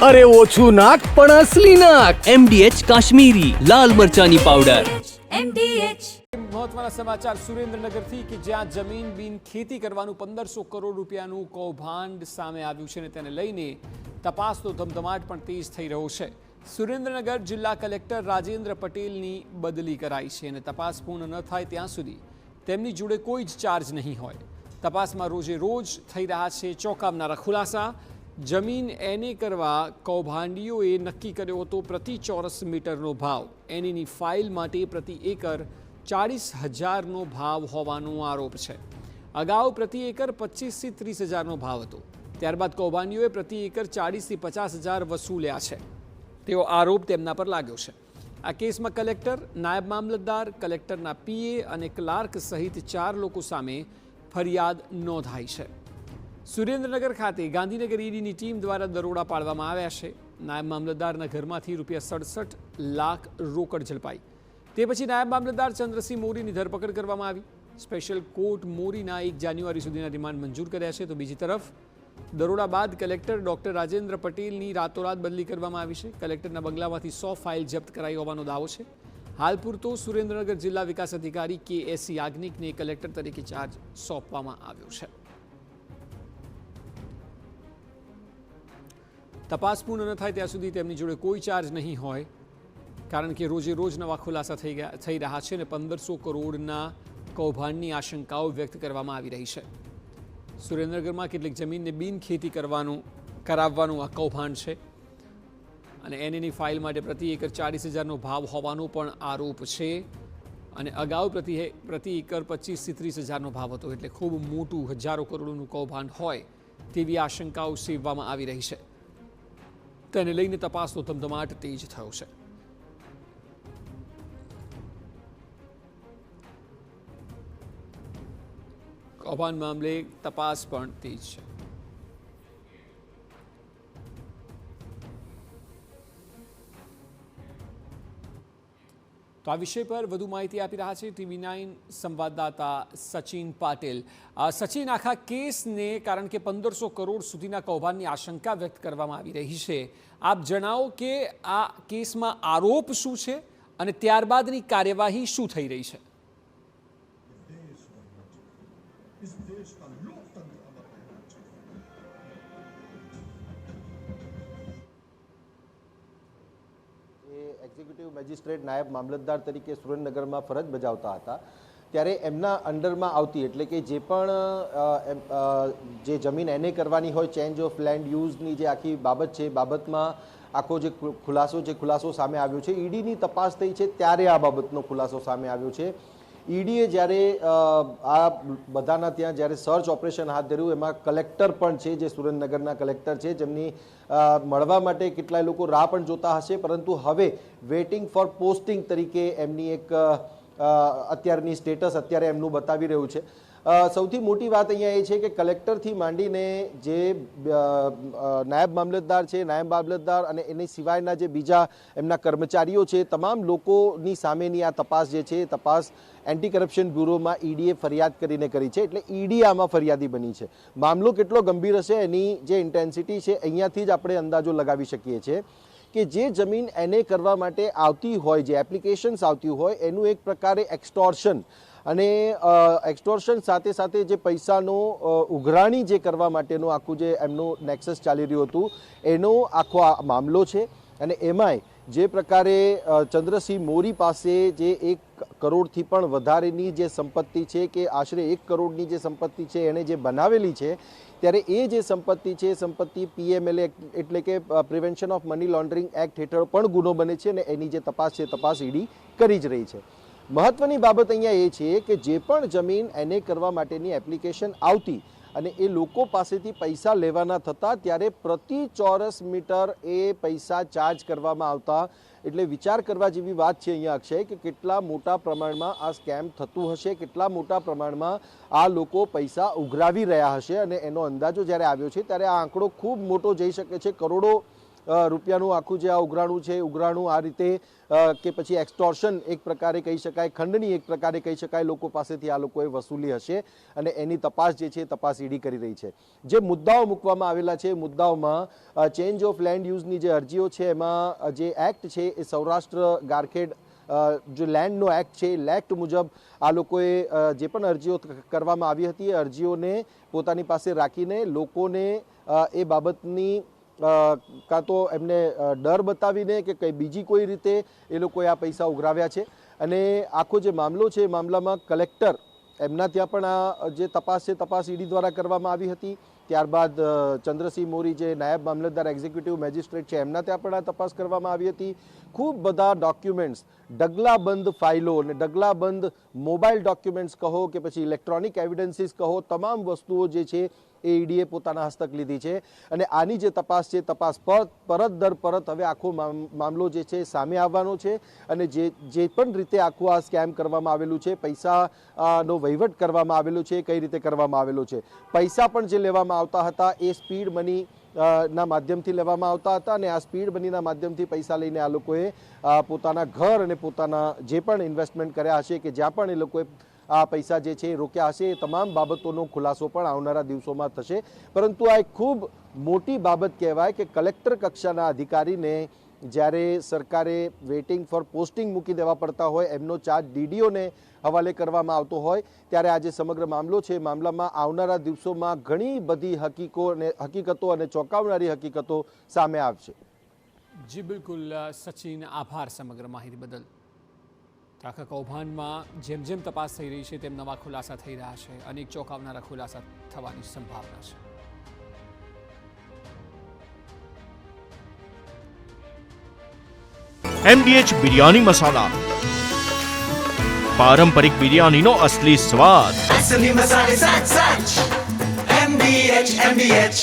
અરે ઓછું નાક પણ અસલી નાક. MDH કાશ્મીરી લાલ મરચાની પાવડર. મહત્વના સમાચાર સુરેન્દ્રનગરથી કે જ્યાં જમીન બિન ખેતી કરવાનું 1500 કરોડ રૂપિયાનું કૌભાંડ સામે આવ્યું છે અને તેને લઈને તપાસનો ધમધમાટ પણ તેજ થઈ રહ્યો છે. સુરેન્દ્રનગર જિલ્લા કલેક્ટર રાજેન્દ્ર પટેલની બદલી કરાઈ છે અને તપાસ પૂર્ણ ન થાય ત્યાં સુધી તેમની જોડે કોઈ જ ચાર્જ નહીં હોય. તપાસમાં રોજે રોજ થઈ રહ્યા છે ચોંકાવનારા ખુલાસા. જમીન એને કરવા કૌભાંડીઓએ નક્કી કર્યો હતો પ્રતિ ચોરસ મીટરનો ભાવ. એનીની ફાઇલ માટે પ્રતિ એકર 40,000નો ભાવ હોવાનો આરોપ છે. અગાઉ પ્રતિ એકર 25,000 થી 30,000નો ભાવ હતો. ત્યારબાદ કૌભાંડીઓએ પ્રતિ એકર 40,000 થી 50,000 વસૂલ્યા છે તેવો આરોપ તેમના પર લાગ્યો છે. આ કેસમાં કલેક્ટર, નાયબ મામલતદાર, કલેક્ટરના પીએ અને ક્લાર્ક સહિત 4 લોકો સામે ફરિયાદ નોંધાઈ છે. સુરેન્દ્રનગર ખાતે ગાંધીનગર ઈડીની ટીમ દ્વારા દરોડા પાડવામાં આવ્યા છે. નાયબ મામલતદારના ઘરમાંથી ₹67 લાખ રોકડ ઝડપાઈ. તે પછી નાયબ મામલતદાર ચંદ્રસિંહ મોરીની ધરપકડ કરવામાં આવી. સ્પેશિયલ કોર્ટ મોરીના 1 જાન્યુઆરી સુધીના રિમાન્ડ મંજૂર કર્યા છે. તો બીજી તરફ દરોડા બાદ કલેક્ટર ડોક્ટર રાજેન્દ્ર પટેલની રાતોરાત બદલી કરવામાં આવી છે. કલેક્ટરના બંગલામાંથી 100 ફાઇલ જપ્ત કરાઈ હોવાનો દાવો છે. હાલ પૂરતો સુરેન્દ્રનગર જિલ્લા વિકાસ અધિકારી KS યાજ્ઞિકને કલેક્ટર તરીકે ચાર્જ સોંપવામાં આવ્યો છે. તપાસ પૂર્ણ ન થાય ત્યાં સુધી તેમની જોડે કોઈ ચાર્જ નહીં હોય, કારણ કે રોજે રોજ નવા ખુલાસા થઈ રહ્યા છે અને 1500 કરોડના કૌભાંડની આશંકાઓ વ્યક્ત કરવામાં આવી રહી છે. સુરેન્દ્રનગરમાં કેટલીક જમીનને બિન ખેતી કરાવવાનું આ કૌભાંડ છે અને એની ફાઇલ માટે પ્રતિ એકર 40,000નો ભાવ હોવાનો પણ આરોપ છે અને અગાઉ પ્રતિ એકર 25,000 થી 30,000નો ભાવ હતો. એટલે ખૂબ મોટું હજારો કરોડોનું કૌભાંડ હોય તેવી આશંકાઓ સેવવામાં આવી રહી છે. તેને લઈને તપાસનો ધમધમાટ તેજ થયો છે. કૌભાંડ મામલે તપાસ પણ તેજ છે. તો આ વિષય પર વધુ માહિતી આપી રહ્યા છે TV9 સંવાદદાતા સચિન પાટીલ. સચિન, આખા કેસને કારણ કે 1500 કરોડ સુધીના કૌભાંડની આશંકા વ્યક્ત કરવામાં આવી રહી છે, આપ જણાવો કે આ કેસમાં આરોપ શું છે અને ત્યારબાદની કાર્યવાહી શું થઈ રહી છે? એક્ઝિક્યુટિવ મેજિસ્ટ્રેટ નાયબ મામલતદાર તરીકે સુરેન્દ્રનગરમાં ફરજ બજાવતા હતા ત્યારે એમના અંડરમાં આવતી એટલે કે જે પણ જે જમીન એને કરવાની હોય, ચેન્જ ઓફ લેન્ડ યુઝની જે આખી બાબત છે, બાબતમાં આખો જે ખુલાસો સામે આવ્યો છે. ઈડીની તપાસ થઈ છે ત્યારે આ બાબતનો ખુલાસો સામે આવ્યો છે. ઈડીએ જ્યારે આ બધાના ત્યાં જ્યારે સર્ચ ઓપરેશન હાથ ધર્યું, એમાં કલેક્ટર પણ છે, જે સુરેન્દ્રનગરના કલેક્ટર છે, જેમની મળવા માટે કેટલાય લોકો રાહ પણ જોતા હશે, પરંતુ હવે વેઇટિંગ ફોર પોસ્ટિંગ તરીકે એમની એક અત્યારની સ્ટેટસ અત્યારે એમનું બતાવી રહ્યું છે. સૌથી મોટી વાત અહીંયા એ છે કે કલેક્ટરથી માંડીને જે નાયબ મામલતદાર છે, નાયબ મામલતદાર અને એની સિવાયના જે બીજા એમના કર્મચારીઓ છે, તમામ લોકોની સામેની આ તપાસ જે છે, તપાસ એન્ટી કરપ્શન બ્યુરોમાં ઈડીએ ફરિયાદ કરીને કરી છે. એટલે ઈડી આમાં ફરિયાદી બની છે. મામલો કેટલો ગંભીર હશે એની જે ઇન્ટેન્સિટી છે અહીંયાથી જ આપણે અંદાજો લગાવી શકીએ છીએ કે જે જમીન એને કરવા માટે આવતી હોય, જે એપ્લિકેશન્સ આવતી હોય, એનું એક પ્રકારે એક્સટોર્શન અને એક્સટોર્શન સાથે સાથે જે પૈસાનો ઉઘરાણી જે કરવા માટેનું આખું જે એમનું નેક્સસ ચાલી રહ્યું હતું, એનો આખો આ મામલો છે. અને એમાંય જે પ્રકારે ચંદ્રસિંહ મોરી પાસે જે 1 કરોડથી પણ વધારેની જે સંપત્તિ છે, કે આશરે 1 કરોડની જે સંપત્તિ છે એણે જે બનાવેલી છે, ત્યારે એ જે સંપત્તિ છે, સંપત્તિ PMLA એટલે કે prevention of money laundering act હેઠળ પણ ગુનો બને છે અને એની જે તપાસ છે, તપાસ ઈડી કરી જ રહી છે. મહત્વની બાબત અહીંયા એ છે કે જે પણ જમીન એને કરવા માટેની એપ્લિકેશન આવતી અને એ લોકો પાસેથી પૈસા લેવાના થતા, ત્યારે પ્રતિ ચોરસ મીટર એ પૈસા ચાર્જ કરવામાં આવતા. એટલે વિચાર કરવા જેવી વાત છે અહીંયા અક્ષય, કે કેટલા મોટા પ્રમાણમાં આ સ્કેમ થતું હશે, કેટલા મોટા પ્રમાણમાં આ લોકો પૈસા ઉઘરાવી રહ્યા હશે. અને એનો અંદાજો જ્યારે આવ્યો છે ત્યારે આ આંકડો ખૂબ મોટો જઈ શકે છે. કરોડો રૂપિયાનું આખું જે આ ઉઘરાણું છે, ઉઘરાણું આ રીતે કે પછી એક્સટોર્શન એક પ્રકારે કહી શકાય, ખંડણી એક પ્રકારે કહી શકાય, લોકો પાસેથી આ લોકોએ વસૂલી હશે અને એની તપાસ જે છે તપાસ ઈડી કરી રહી છે. જે મુદ્દાઓ મૂકવામાં આવેલા છે, મુદ્દાઓમાં ચેન્જ ઓફ લેન્ડ યુઝની જે અરજીઓ છે એમાં જે એક્ટ છે એ સૌરાષ્ટ્ર ગારખેડ જો લેન્ડનો એક્ટ છે, લેક્ટ મુજબ આ લોકોએ જે પણ અરજીઓ કરવામાં આવી હતી એ અરજીઓને પોતાની પાસે રાખીને લોકોને એ બાબતની કાં તો એમને ડર બતાવીને કે કંઈ બીજી કોઈ રીતે એ લોકોએ આ પૈસા ઉઘરાવ્યા છે. અને આખો જે મામલો છે એ મામલામાં કલેક્ટર એમના ત્યાં પણ આ જે તપાસ છે તપાસ ઈડી દ્વારા કરવામાં આવી હતી. ત્યારબાદ ચંદ્રસિંહ મોરી જે નાયબ મામલતદાર એક્ઝિક્યુટિવ મેજિસ્ટ્રેટ છે એમના ત્યાં પણ આ તપાસ કરવામાં આવી હતી. ખૂબ બધા ડોક્યુમેન્ટ્સ, ડગલાબંધ ફાઇલો અને ડગલાબંધ મોબાઈલ ડોક્યુમેન્ટ્સ કહો કે પછી ઇલેક્ટ્રોનિક એવિડન્સીસ કહો, તમામ વસ્તુઓ જે છે એ ઈડીએ પોતાના હસ્તક લીધી છે. અને આની જે તપાસ છે તપાસ પરત દર પરત હવે આખો મામલો જે છે સામે આવવાનો છે. અને જે પણ રીતે આખું આ સ્કેમ કરવામાં આવેલું છે, પૈસાનો વહીવટ કરવામાં આવેલો છે, કઈ રીતે કરવામાં આવેલો છે, પૈસા પણ જે લેવામાં આવતા હતા એ સ્પીડ મની ના માધ્યમથી લેવામાં આવતા હતા. અને આ સ્પીડ મનીના માધ્યમથી પૈસા લઈને આ લોકોએ પોતાના ઘર અને પોતાના જે પણ ઇન્વેસ્ટમેન્ટ કર્યા હશે કે જ્યાં પણ એ લોકોએ આ પૈસા જે છે એ રોક્યા હશે એ તમામ બાબતોનો ખુલાસો પણ આવનારા દિવસોમાં થશે. પરંતુ આ એક ખૂબ મોટી બાબત કહેવાય કે કલેક્ટર કક્ષાના અધિકારીને જ્યારે સરકારે વેઇટિંગ ફોર પોસ્ટિંગ મૂકી દેવા પડતા હોય, એમનો ચાર્જ ડીડીઓને હવાલે કરવામાં આવતો હોય, ત્યારે આ જે સમગ્ર મામલો છે મામલામાં આવનારા દિવસોમાં ઘણી બધી હકીકતો અને ચોંકાવનારી હકીકતો સામે આવશે. જી બિલકુલ સચિન, આભાર સમગ્ર માહિતી બદલ. આખા કૌભાંડમાં જેમ જેમ તપાસ થઈ રહી છે તેમ નવા ખુલાસા થઈ રહ્યા છે, અનેક ચોંકાવનારા ખુલાસા થવાની સંભાવના છે. MDH બિરયાની મસાલા, પારંપરિક બિરયાનીનો અસલી સ્વાદ. असली मसाले साथ साथ MDH